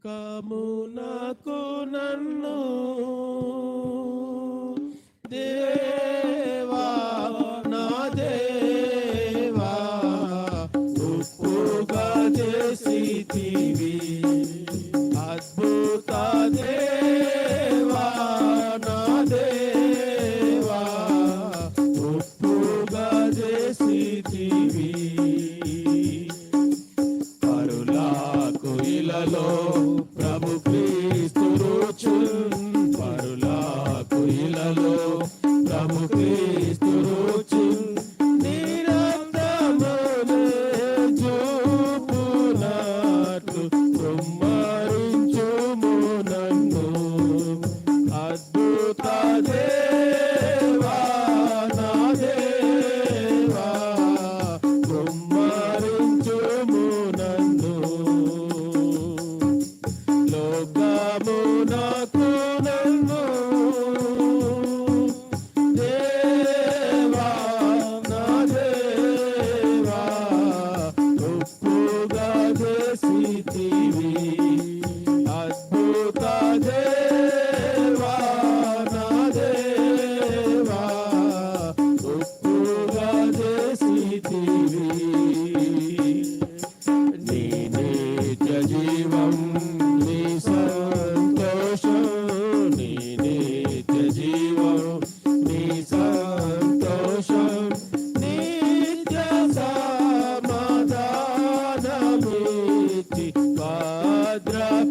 లోకమునకు నన్ను దేవా నా దేవా ఉప్పుగా చేసితివి అద్భుత దేవా నా దేవా ఉప్పుగా చేసితివి పరులకు ఇలలో ప్రభు క్రీస్తు రుచుల్ పరులకు ఇలలో ప్రభు క్రీస్తు రుచుల్ నిరంతరమునే చూపునట్లు కుమ్మరించుము నన్ను అద్భుత దేవా నా దేవా కుమ్మరించుము నన్ను లోకమునకు నన్ను దేవా నా దేవా ఉప్పుగా చేసితివి అద్భుత దేవా నా దేవా ఉప్పుగా చేసితివి నీ నిత్య జీవం నీ సంతోషం నీ నిత్య జీవం నీ సంతోషం నిత్య సమాధానమిచ్చి భద్రపరచితివి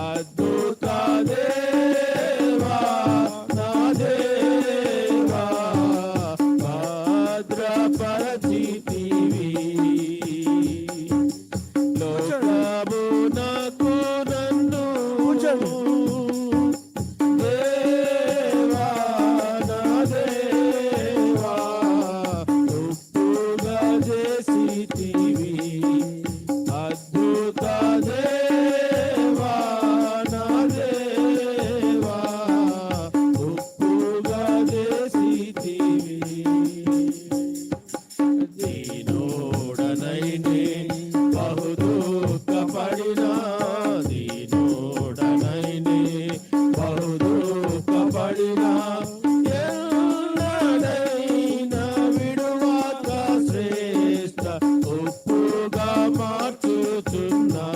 అద్భుత దేవా నా దేవా భద్రపరచితివి లోకమునకు నన్ను దేవా నా దేవా ఉప్పుగా చేసితివి అద్భుత దేవా నా దేవా ఉప్పుగా చేసితివి దీనోడనైనే బహు దుఃఖపడినా దీనోడనైనే బహు దుఃఖపడినా ఎన్నడైనా విడువక శ్రేష్ఠ ఉప్పుగా మార్చుచున్నా